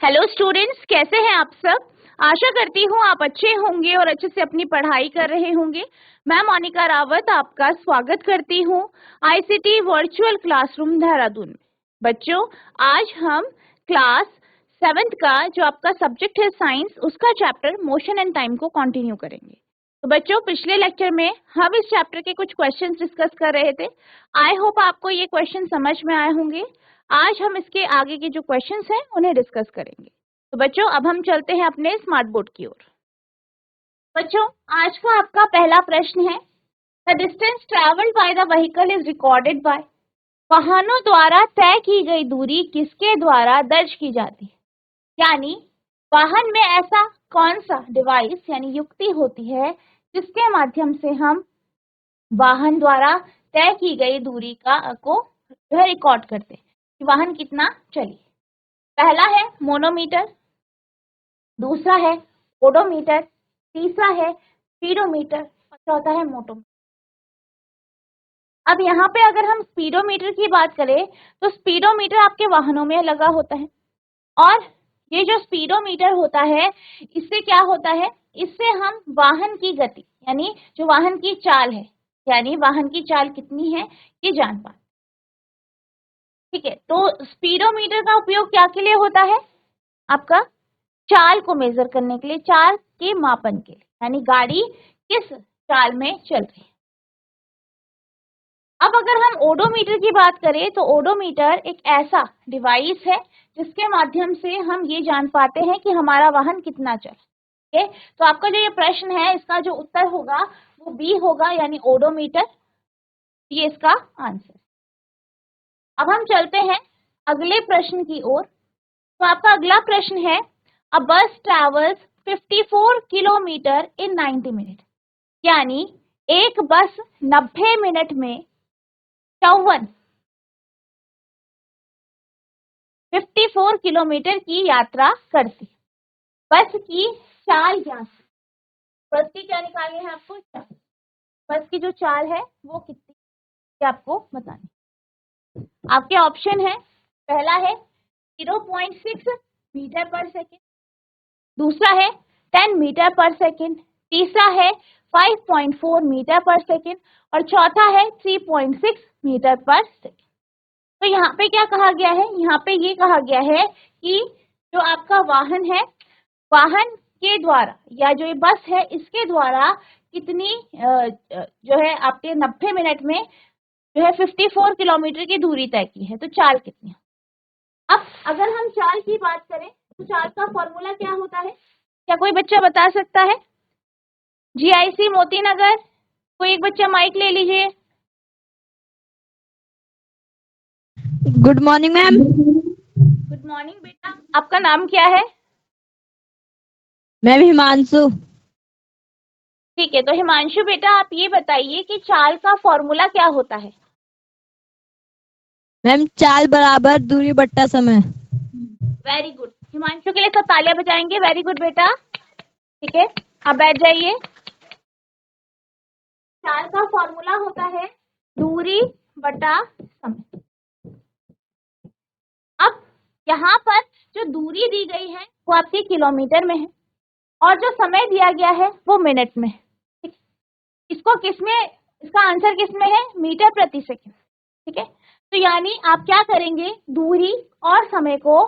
Hello students, कैसे हैं आप सब। आशा करती हूँ आप अच्छे होंगे और अच्छे से अपनी पढ़ाई कर रहे होंगे। मैं मोनिका रावत आपका स्वागत करती हूँ आईसीटी वर्चुअल क्लासरूम देहरादून में। बच्चों, आज हम क्लास 7th का जो आपका सब्जेक्ट है साइंस, उसका चैप्टर मोशन एंड टाइम को कंटिन्यू करेंगे। तो बच्चों, पिछले लेक्चर में हम इस चैप्टर के कुछ क्वेश्चंस डिस्कस कर रहे थे। आई होप आपको ये क्वेश्चन समझ में आए होंगे। आज हम इसके आगे के जो क्वेश्चंस हैं उन्हें डिस्कस करेंगे। तो बच्चों, अब हम चलते हैं अपने स्मार्ट बोर्ड की ओर। बच्चों, आज का आपका पहला प्रश्न है, the distance travelled by the vehicle is recorded by. वाहनों द्वारा तय की गई दूरी किसके द्वारा दर्ज की जाती है। यानी वाहन में ऐसा कौन सा डिवाइस यानी युक्ति होती है जिसके माध्यम से हम वाहन द्वारा तय की गई दूरी को रिकॉर्ड करते हैं कि वाहन कितना चली। पहला है मोनोमीटर, दूसरा है ओडोमीटर, तीसरा है स्पीडोमीटर और चौथा है मोटोमीटर। अब यहाँ पे अगर हम स्पीडोमीटर की बात करें तो स्पीडोमीटर आपके वाहनों में लगा होता है और ये जो स्पीडोमीटर होता है इससे क्या होता है, इससे हम वाहन की गति यानी जो वाहन की चाल है, यानी वाहन की चाल कितनी है ये जान पाते। ठीक है, तो स्पीडोमीटर का उपयोग क्या के लिए होता है, आपका चाल को मेजर करने के लिए, चाल के मापन के लिए, यानी गाड़ी किस चाल में चल रही है। अब अगर हम ओडोमीटर की बात करें तो ओडोमीटर एक ऐसा डिवाइस है जिसके माध्यम से हम ये जान पाते हैं कि हमारा वाहन कितना चला। ठीक है, तो आपका जो ये प्रश्न है इसका जो उत्तर होगा वो बी होगा, यानी ओडोमीटर, ये इसका आंसर। अब हम चलते हैं अगले प्रश्न की ओर। तो आपका अगला प्रश्न है, अ बस ट्रेवल्स 54 किलोमीटर इन 90 मिनट। यानी एक बस 90 मिनट में 54 किलोमीटर की यात्रा करती। बस की चाल ज्ञात। बस की क्या निकालनी है आपको, चाल। बस की जो चाल है वो कितनी है आपको बतानी। आपके ऑप्शन है, पहला है 0.6 मीटर पर सेकेंड, दूसरा है 10 मीटर पर सेकेंड, तीसरा है 5.4 मीटर पर सेकेंड और चौथा है 3.6 मीटर पर सेकेंड। तो यहाँ पे क्या कहा गया है, यहाँ पे ये कहा गया है कि जो आपका वाहन है, वाहन के द्वारा या जो ये बस है इसके द्वारा कितनी जो है आपके 90 मिनट में जो है 54 किलोमीटर की दूरी तय की है। तो चाल कितनी है। अब अगर हम चाल की बात करें तो चाल का फॉर्मूला क्या होता है, क्या कोई बच्चा बता सकता है। जीआईसी मोती नगर, कोई एक बच्चा माइक ले लीजिए। Good morning ma'am. Good morning बेटा, आपका नाम क्या है। मैम हिमांशु। ठीक है, तो हिमांशु बेटा आप ये बताइए कि चाल का फॉर्मूला क्या होता है। मैम चाल बराबर दूरी बट्टा समय। वेरी गुड, हिमांशु के लिए सब तालियां बजाएंगे। वेरी गुड बेटा। ठीक है, आप बैठ जाइए। चाल का फॉर्मूला होता है दूरी बटा समय। अब यहाँ पर जो दूरी दी गई है वो आपके किलोमीटर में है और जो समय दिया गया है वो मिनट में है। इसको किसमें, इसका आंसर किसमें है, मीटर प्रति सेकंड। ठीक है, तो यानी आप क्या करेंगे, दूरी और समय को,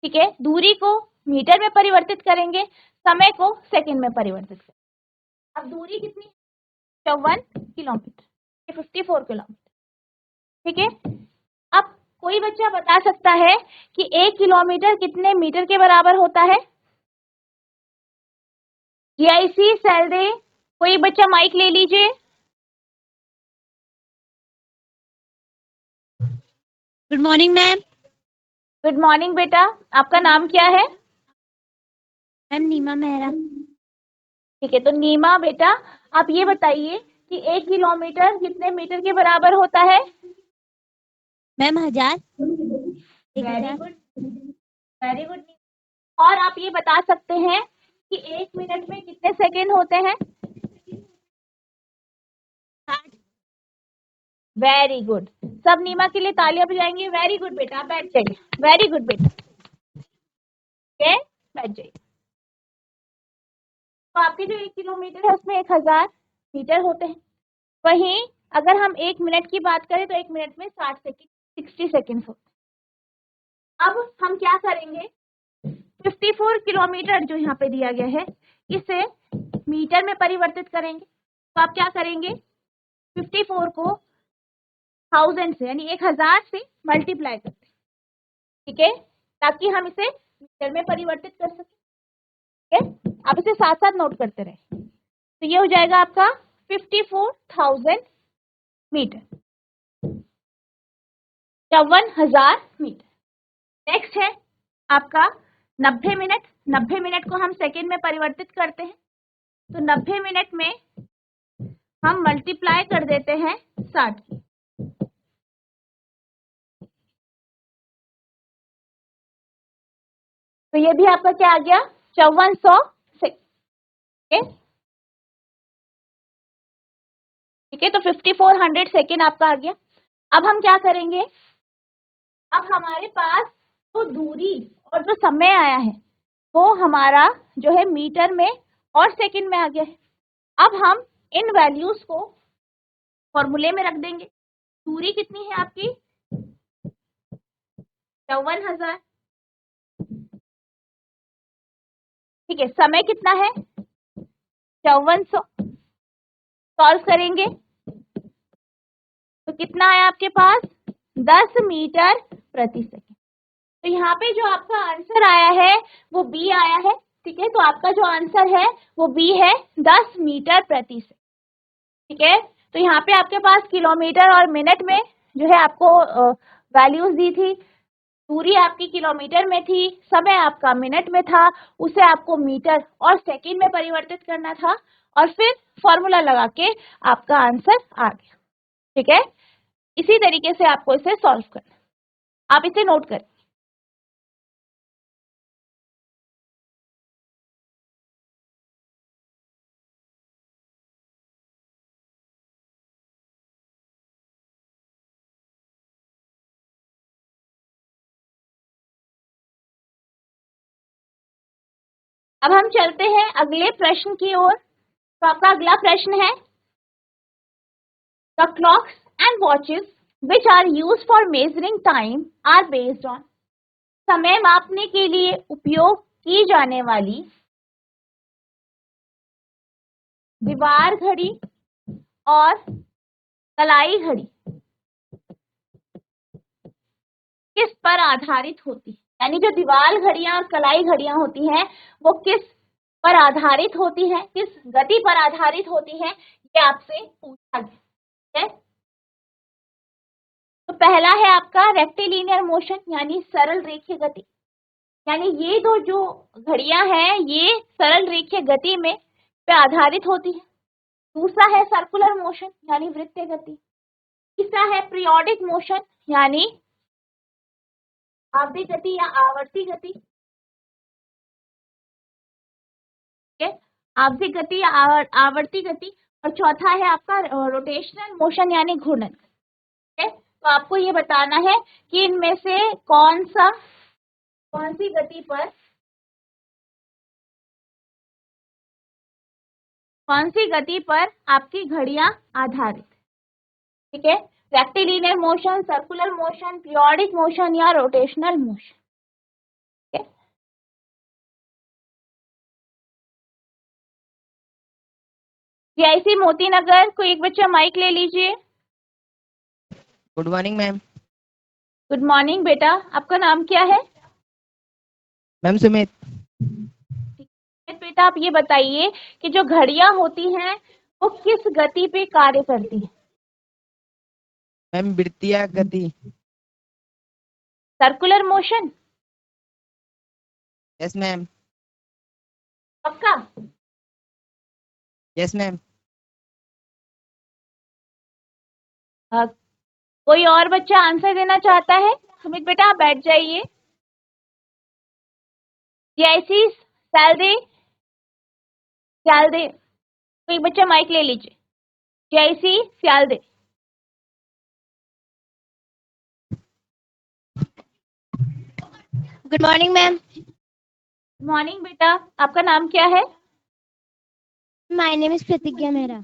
ठीक है, दूरी को मीटर में परिवर्तित करेंगे, समय को सेकंड में परिवर्तित करेंगे। अब दूरी कितनी, 54 किलोमीटर, 54 किलोमीटर। ठीक है, अब कोई बच्चा बता सकता है कि 1 किलोमीटर कितने मीटर के बराबर होता है। जीआईसी सेल दे, कोई बच्चा माइक ले लीजिए। Good morning ma'am. Good morning बेटा, आपका नाम क्या है। मैम नीमा मेहरा। ठीक है, तो नीमा बेटा आप ये बताइए कि 1 किलोमीटर कितने मीटर के बराबर होता है। Ma'am 1000। Very good, very good. और आप ये बता सकते हैं कि 1 मिनट में कितने सेकेंड होते हैं। वेरी गुड, सब नीमा के लिए तालियां बजाएंगे। वेरी गुड बेटा, बैठ जाइए। वेरी गुड बेटा। है, बैठ जाइए। तो आपके जो 1 किलोमीटर है उसमें 1000 मीटर होते हैं। वहीं अगर हम 1 मिनट की बात करें तो 1 मिनट में 60 सेकेंड होते हैं। अब हम क्या करेंगे, 54 किलोमीटर जो यहाँ पे दिया गया है इसे मीटर में परिवर्तित करेंगे। तो आप क्या करेंगे, 54 को 1000 से यानी 1000 से मल्टीप्लाई करते हैं, ठीक है, ताकि हम इसे मीटर में परिवर्तित कर सकें। ठीक है, आप इसे साथ साथ नोट करते रहे। तो ये हो जाएगा आपका 54,000 मीटर, 54,000 मीटर। नेक्स्ट है आपका 90 मिनट। 90 मिनट को हम सेकेंड में परिवर्तित करते हैं। तो 90 मिनट में हम मल्टीप्लाई कर देते हैं 60 की। तो ये भी आपका क्या आ गया, 5400 से। ठीक है, तो 5400 सेकेंड आपका आ गया। अब हम क्या करेंगे, अब हमारे पास तो दूरी और जो समय आया है वो हमारा जो है मीटर में और सेकंड में आ गया है। अब हम इन वैल्यूज को फॉर्मूले में रख देंगे। दूरी कितनी है आपकी, 54,000। ठीक है, समय कितना है, 5400। सॉल्व करेंगे तो कितना आया आपके पास, 10 मीटर प्रति सेकंड। तो यहाँ पे जो आपका आंसर आया है वो बी आया है। ठीक है, तो आपका जो आंसर है वो बी है, 10 मीटर प्रति सेकंड। ठीक है, तो यहाँ पे आपके पास किलोमीटर और मिनट में जो है आपको वैल्यूज दी थी। दूरी आपकी किलोमीटर में थी, समय आपका मिनट में था, उसे आपको मीटर और सेकंड में परिवर्तित करना था और फिर फॉर्मूला लगा के आपका आंसर आ गया। ठीक है, इसी तरीके से आपको इसे सॉल्व करना, आप इसे नोट करें। अब हम चलते हैं अगले प्रश्न की ओर। तो आपका अगला प्रश्न है, the clocks and watches which are used for measuring time are based on. समय मापने के लिए उपयोग की जाने वाली दीवार घड़ी और कलाई घड़ी किस पर आधारित होती है, यानी जो दीवार घड़ियां और कलाई घड़ियां होती हैं वो किस पर आधारित होती हैं, किस गति पर आधारित होती हैं, ये आपसे पूछा गया है। तो पहला है आपका रेक्टिलिनियर मोशन यानी सरल रेखीय गति, यानी ये दो जो घड़ियां हैं ये सरल रेखीय गति में पे आधारित होती है। दूसरा है सर्कुलर मोशन यानी वृत्तीय गति। तीसरा है पीरियोडिक मोशन यानी आवधिक गति या आवर्ती गति। आवधिक गति या आवर्ती गति। और चौथा है आपका रोटेशनल मोशन यानी घूर्णन। ठीक है, तो आपको ये बताना है कि इनमें से कौन सी गति पर आपकी घड़ियां आधारित। ठीक है, rectilinear motion, circular motion, periodic motion या रोटेशनल मोशन। ठीक है, जीआईसी मोती नगर को एक बच्चा माइक ले लीजिए। Good morning ma'am. Good morning बेटा, आपका नाम क्या है? मैम सुमित। बेटा आप ये बताइए कि जो घड़ियां होती हैं वो किस गति पे कार्य करती हैं? मैम वृत्तीय गति। Circular motion? Yes ma'am. पक्का? Yes ma'am. कोई और बच्चा आंसर देना चाहता है? सुमित बेटा आप बैठ जाइए। जैसी सैलरी दे, कोई बच्चा माइक ले लीजिए। जैसी दे। Good morning ma'am. मॉर्निंग बेटा, आपका नाम क्या है? माय नेम इज प्रतिज्ञा मेहरा।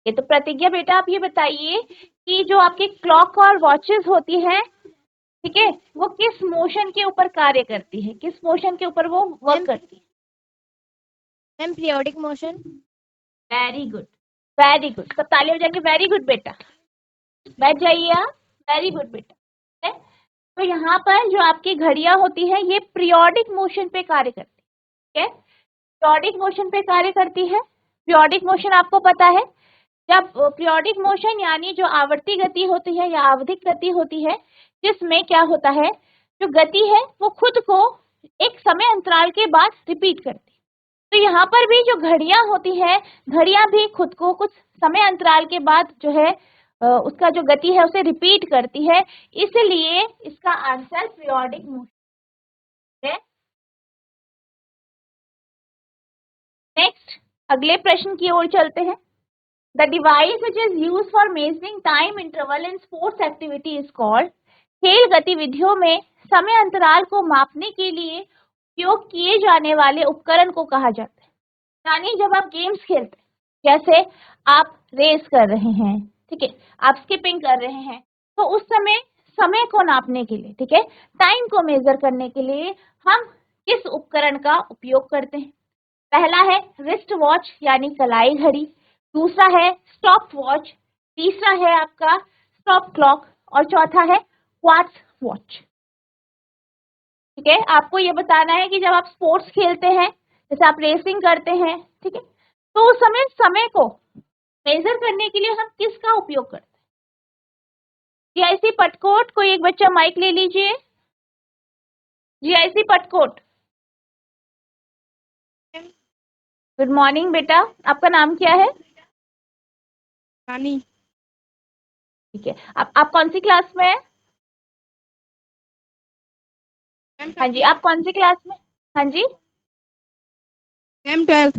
ये तो प्रतिज्ञा बेटा, आप ये बताइए कि जो आपकी क्लॉक और वॉचेस होती है, ठीक है, वो किस मोशन के ऊपर कार्य करती है, किस मोशन के ऊपर वो वर्क करती है? Ma'am periodic motion. Very good, very good, सब ताली हो जाएंगे। वेरी गुड बेटा, बैठ जाइए आप। वेरी गुड बेटा, ठीक है। तो यहाँ पर जो आपकी घड़ियां होती है ये पीरियोडिक मोशन पे कार्य करती है, ठीक है, पीरियोडिक मोशन पे कार्य करती है। पीरियोडिक मोशन आपको पता है, जब पीरियोडिक मोशन यानी जो आवर्ती गति होती है या आवधिक गति होती है, जिसमें क्या होता है, जो गति है वो खुद को एक समय अंतराल के बाद रिपीट करती है। तो यहाँ पर भी जो घड़ियां होती है, घड़ियां भी खुद को कुछ समय अंतराल के बाद जो है उसका जो गति है उसे रिपीट करती है, इसलिए इसका आंसर पीरियोडिक मोशन है। नेक्स्ट, अगले प्रश्न की ओर चलते हैं। The device which is used for measuring time interval in sports activity is called। खेल गतिविधियों में समय अंतराल को मापने के लिए उपयोग किए जाने वाले उपकरण को कहा जाता है। यानी जब आप गेम्स खेलते हैं, जैसे आप रेस कर रहे हैं, ठीक है, आप स्किपिंग कर रहे हैं, तो उस समय समय को नापने के लिए, ठीक है, टाइम को मेजर करने के लिए हम किस उपकरण का उपयोग करते हैं? पहला है रिस्ट वॉच यानी कलाई घड़ी, दूसरा है स्टॉप वॉच, तीसरा है आपका स्टॉप क्लॉक और चौथा है क्वार्ट्ज वॉच। ठीक है, आपको ये बताना है कि जब आप स्पोर्ट्स खेलते हैं, जैसे आप रेसिंग करते हैं, ठीक है, तो उस समय समय को मेजर करने के लिए हम किसका उपयोग करते हैं? जीआईसी पटकोट, कोई एक बच्चा माइक ले लीजिए। जीआईसी पटकोट, गुड मॉर्निंग बेटा, आपका नाम क्या है? रानी। ठीक है, आप कौन सी क्लास में है? हाँ जी, आप कौन सी क्लास में? हाँ जी, मैम 12th।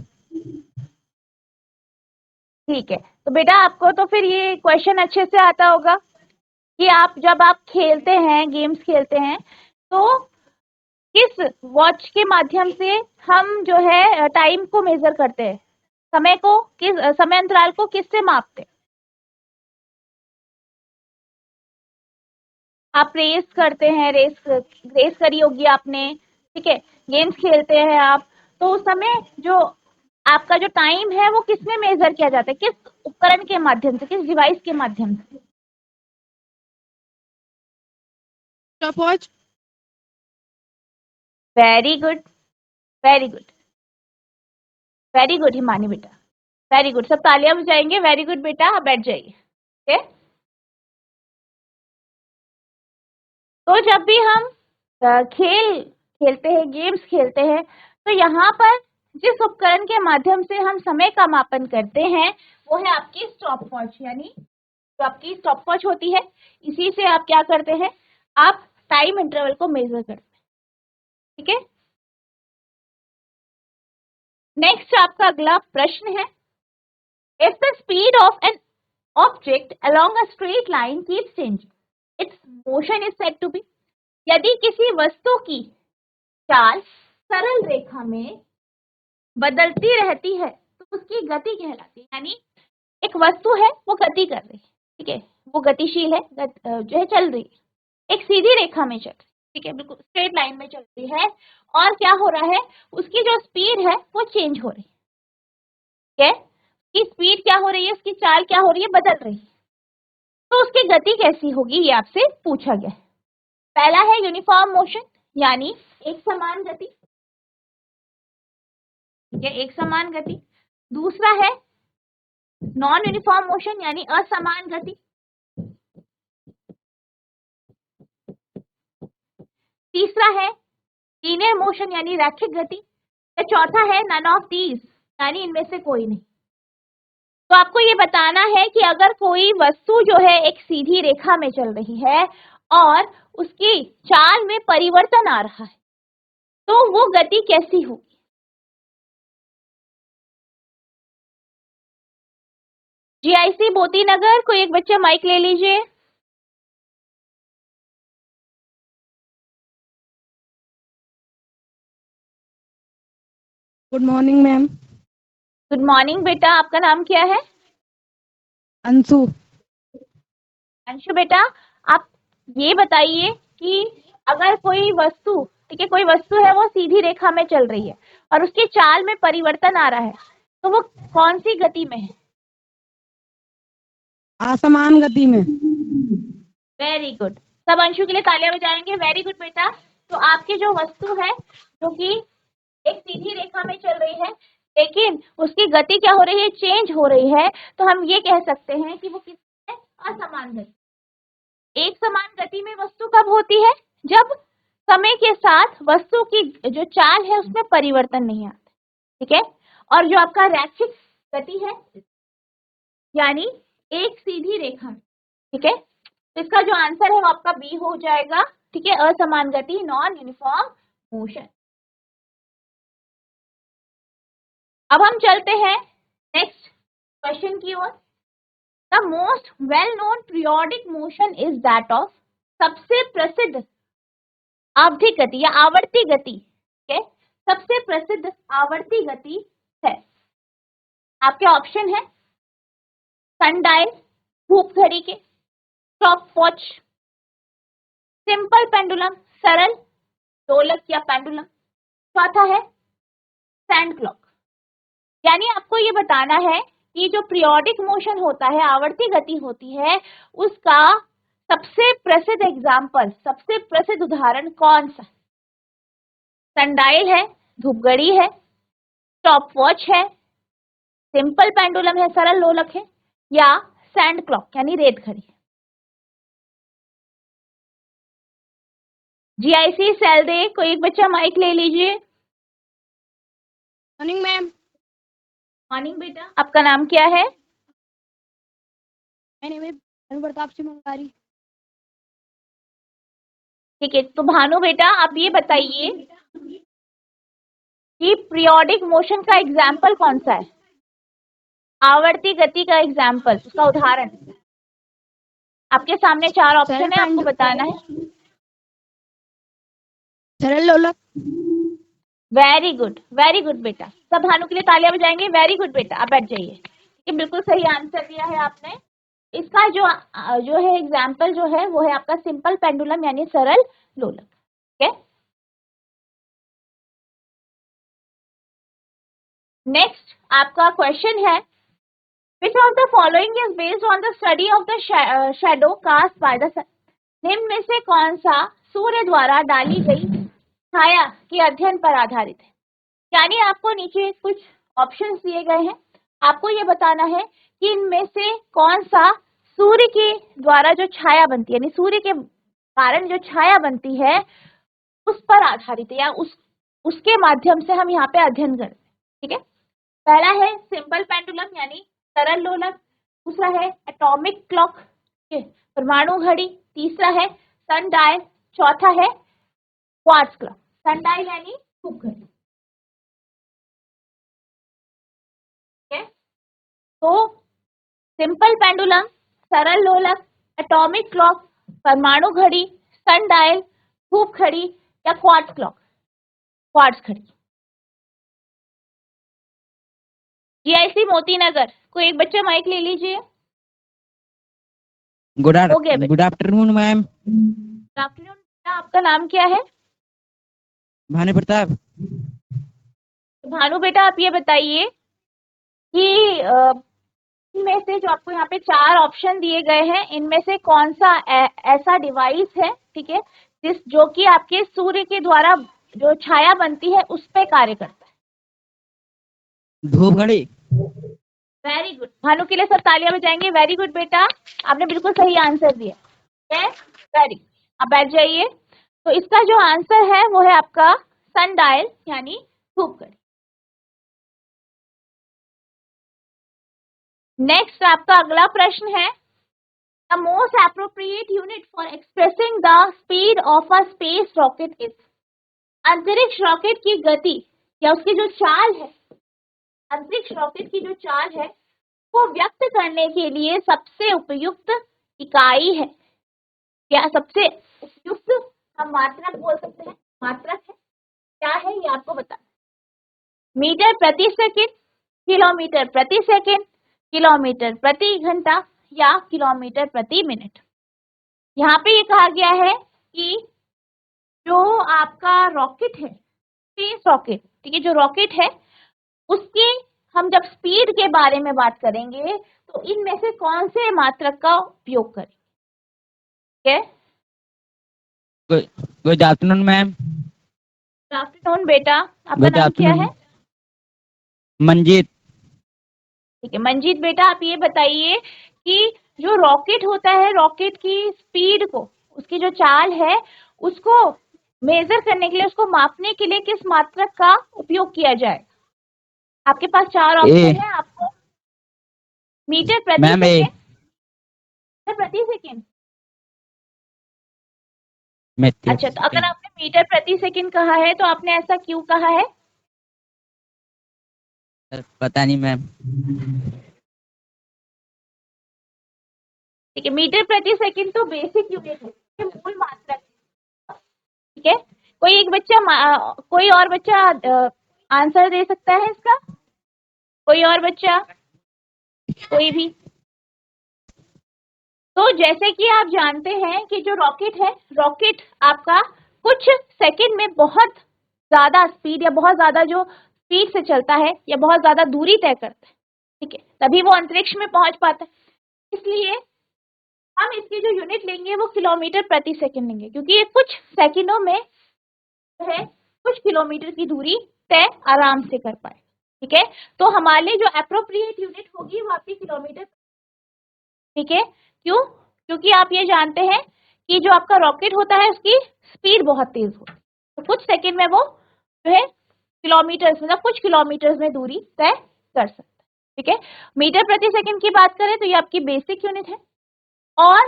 ठीक है। तो बेटा आपको तो फिर ये क्वेश्चन अच्छे से आता होगा कि आप जब आप खेलते हैं, गेम्स खेलते हैं, तो किस वॉच के माध्यम से हम जो है टाइम को मेजर करते हैं, समय को, किस समय अंतराल को किससे मापते हैं? आप रेस करते हैं, रेस रेस करी होगी आपने, ठीक है, गेम्स खेलते हैं आप, तो उस समय जो आपका जो टाइम है वो किसमें मेजर किया जाता है, किस उपकरण के माध्यम से, किस डिवाइस के माध्यम से? Stop watch. Very good, very good, very good Himani बेटा, वेरी गुड, सब तालियां बजाएंगे। वेरी गुड बेटा, आप बैठ जाइए। ओके, तो जब भी हम खेल खेलते हैं, गेम्स खेलते हैं, तो यहाँ पर जिस उपकरण के माध्यम से हम समय का मापन करते हैं वो है आपकी स्टॉप वॉच, यानी जो आपकी स्टॉप वॉच होती है, इसी से आप क्या करते हैं, आप टाइम इंटरवल को मेजर करते हैं। ठीक है, नेक्स्ट आपका अगला प्रश्न है, if the speed of an object along a straight line keeps changing, its motion is said to be। यदि किसी वस्तु की चाल सरल रेखा में बदलती रहती है तो उसकी गति कहलाती है। यानी एक वस्तु है वो गति कर रही है, ठीक है, वो गतिशील है, जो है चल रही है, एक सीधी रेखा में चल रही है, ठीक है, बिल्कुल स्ट्रेट लाइन में चल रही है, और क्या हो रहा है, उसकी जो स्पीड है वो चेंज हो रही है, ठीक है, उसकी स्पीड क्या हो रही है, उसकी चाल क्या हो रही है, बदल रही है, तो उसकी गति कैसी होगी ये आपसे पूछा गया है। पहला है यूनिफॉर्म मोशन, यानी एक समान गति, ठीक है, एक समान गति। दूसरा है नॉन यूनिफॉर्म मोशन, यानी असमान गति। तीसरा है लीनियर मोशन, यानी रैखिक गति। या चौथा है नन ऑफ दीज, यानी इनमें से कोई नहीं। तो आपको ये बताना है कि अगर कोई वस्तु जो है एक सीधी रेखा में चल रही है और उसकी चाल में परिवर्तन आ रहा है, तो वो गति कैसी होगी? जीआईसी मोती नगर, कोई एक बच्चा माइक ले लीजिए। Good morning ma'am. Good morning बेटा, आपका नाम क्या है? अंशु। अंशु बेटा, आप ये बताइए कि अगर कोई वस्तु, ठीक है, कोई वस्तु है वो सीधी रेखा में चल रही है और उसकी चाल में परिवर्तन आ रहा है, तो वो कौन सी गति में है? असमान गति में। Very good. सब अंशु के लिए तालियां बजाएंगे। वेरी गुड बेटा। तो आपकी जो वस्तु है जो कि एक सीधी रेखा में चल रही है, लेकिन उसकी गति क्या हो रही है? चेंज हो रही है। तो हम ये कह सकते हैं कि वो किस है? असमान गति। एक समान गति में वस्तु कब होती है? जब समय के साथ वस्तु की जो चाल है उसमें परिवर्तन नहीं आता, ठीक है। और जो आपका रैखिक गति है, यानी एक सीधी रेखा, ठीक है, तो इसका जो आंसर है वो आपका बी हो जाएगा, ठीक है, असमान गति, नॉन यूनिफॉर्म मोशन। अब हम चलते हैं नेक्स्ट क्वेश्चन की ओर। The most well known periodic motion is that of, सबसे प्रसिद्ध आवधिक गति या आवर्ती गति, ठीक है, सबसे प्रसिद्ध आवर्ती गति है। आपके ऑप्शन है सनडायल, धूप घड़ी के, स्टॉप वॉच, सिंपल पेंडुलम, सरल दोलक या पेंडुलम, चौथा है सैंड क्लॉक। यानी आपको ये बताना है कि जो पीरियोडिक मोशन होता है, आवर्ती गति होती है, उसका सबसे प्रसिद्ध एग्जाम्पल, सबसे प्रसिद्ध उदाहरण कौन सा? सनडायल है, धूप घड़ी है, स्टॉप वॉच है, सिंपल पेंडुलम है, सरल लोलक है, या सैंड क्लॉक यानी रेत घड़ी। जीआईसी सेल दे, कोई एक बच्चा माइक ले लीजिए। Morning ma'am. मॉर्निंग बेटा, आपका नाम क्या है? मैंने प्रताप सिंह मंगारी। ठीक है, तो भानु बेटा आप ये बताइए कि पीरियोडिक मोशन का एग्जाम्पल कौन सा है? आवर्ती गति का एग्जाम्पल, उसका उदाहरण। आपके सामने चार ऑप्शन है, आपको बताना है। सरल लोलक। वेरी गुड बेटा, सब भानु के लिए तालियां बजाएंगे। वेरी गुड बेटा, आप बैठ जाइए। ये बिल्कुल सही आंसर दिया है आपने। इसका जो है एग्जाम्पल जो है वो है आपका सिंपल पेंडुलम यानी सरल लोलक, ठीक है। नेक्स्ट आपका क्वेश्चन है, which of the following is based on the study of the shadow cast by the sun? निम्न में से कौन सा सूर्य द्वारा डाली गई छाया के अध्ययन पर आधारित है? यानी आपको नीचे कुछ ऑप्शंस दिए गए हैं, आपको ये बताना है कि इनमें से कौन सा सूर्य के द्वारा जो छाया बनती है, यानी सूर्य के कारण जो छाया बनती है उस पर आधारित है, या उसके माध्यम से हम यहाँ पे अध्ययन करते हैं, ठीक है। पहला है सिंपल पेंडुलम यानी सरल लोलक, दूसरा है एटॉमिक क्लॉक, परमाणु घड़ी, तीसरा है सनडायल, चौथा है क्वार्ट्ज क्लॉक। सनडायल यानी धूप घड़ी, ठीक है। तो सिंपल पेंडुलम, सरल लोलक, एटॉमिक क्लॉक, परमाणु घड़ी, सनडायल, धूप घड़ी या क्वार्ट्ज क्लॉक, क्वार्ट्ज घड़ी। जीआईसी मोती नगर, कोई एक बच्चा माइक ले लीजिए। गुड हो गया बेटा। Afternoon ma'am. गुड आफ्टरनून, आपका नाम क्या है? भानु प्रताप। भानु बेटा आप ये बताइए कि इनमें से जो आपको यहाँ पे चार ऑप्शन दिए गए हैं, इनमें से कौन सा ऐसा डिवाइस है, ठीक है, जो कि आपके सूर्य के द्वारा जो छाया बनती है उस पे कार्य करता है? धूप घड़ी। वेरी गुड, भानु के लिए सब तालियां बजाएंगे। वेरी गुड बेटा, आपने बिल्कुल सही आंसर दिया है। वेरी गुड, आप बैठ जाइए। तो इसका जो आंसर है वो है आपका सनडायल यानी धूप घड़ी। नेक्स्ट आपका अगला प्रश्न है, the most appropriate unit for expressing the speed of a space rocket is, अंतरिक्ष रॉकेट की गति या उसकी जो चाल है, अंतरिक्ष रॉकेट की जो चाल है वो व्यक्त करने के लिए सबसे उपयुक्त इकाई है, क्या सबसे उपयुक्त हम मात्रक बोल सकते हैं, मात्रक है, क्या है ये आपको बताना। मीटर प्रति सेकंड, किलोमीटर प्रति सेकंड, किलोमीटर प्रति घंटा या किलोमीटर प्रति मिनट। यहाँ पे ये कहा गया है कि जो आपका रॉकेट है, स्पेस रॉकेट, ठीक है, जो रॉकेट है उसके हम जब स्पीड के बारे में बात करेंगे तो इनमें से कौन से मात्रक का उपयोग करें? ठीक है, good afternoon ma'am. Good afternoon बेटा, आपका नाम क्या है? मंजीत। ठीक है मंजीत बेटा, आप ये बताइए कि जो रॉकेट होता है, रॉकेट की स्पीड को, उसकी जो चाल है उसको मेजर करने के लिए, उसको मापने के लिए किस मात्रक का उपयोग किया जाए? आपके पास 4 ऑप्शन है आपको। मीटर प्रति मैम सेकंड, मीटर प्रति सेकंड। अच्छा, तो अगर आपने मीटर प्रति सेकंड कहा है तो आपने ऐसा क्यों कहा है? पता नहीं मैम। ठीक है, मीटर प्रति सेकंड तो बेसिक यूनिट है, ये मूल मात्रक है। ठीक है, कोई एक बच्चा, कोई और बच्चा आंसर दे सकता है इसका? कोई और बच्चा? कोई भी? तो जैसे कि आप जानते हैं कि जो रॉकेट है, रॉकेट आपका कुछ सेकंड में बहुत ज्यादा स्पीड या बहुत ज्यादा जो स्पीड से चलता है या बहुत ज्यादा दूरी तय करता है, ठीक है, तभी वो अंतरिक्ष में पहुंच पाता है। इसलिए हम इसकी जो यूनिट लेंगे वो किलोमीटर प्रति सेकंड लेंगे, क्योंकि ये कुछ सेकंडों में जो है कुछ किलोमीटर की दूरी तय आराम से कर पाए। ठीक है, तो हमारे लिए जो एप्रोप्रिएट यूनिट होगी वो आपकी किलोमीटर। ठीक है, क्यों? क्योंकि आप ये जानते हैं कि जो आपका रॉकेट होता है उसकी स्पीड बहुत तेज होती है, तो कुछ सेकंड में वो जो है किलोमीटर्स, मतलब कुछ किलोमीटर्स में दूरी तय कर सकता है। ठीक है, मीटर प्रति सेकंड की बात करें तो ये आपकी बेसिक यूनिट है और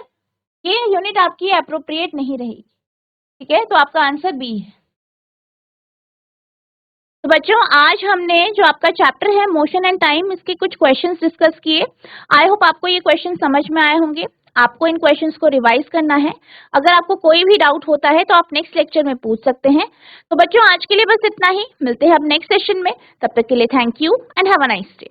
ये यूनिट आपकी एप्रोप्रिएट नहीं रहेगी। ठीक है, तो आपका आंसर बी है। तो बच्चों, आज हमने जो आपका चैप्टर है मोशन एंड टाइम, इसके कुछ क्वेश्चंस डिस्कस किए। आई होप आपको ये क्वेश्चन समझ में आए होंगे। आपको इन क्वेश्चंस को रिवाइज करना है। अगर आपको कोई भी डाउट होता है तो आप नेक्स्ट लेक्चर में पूछ सकते हैं। तो बच्चों, आज के लिए बस इतना ही। मिलते हैं अब नेक्स्ट सेशन में। तब तक के लिए thank you and have a nice day.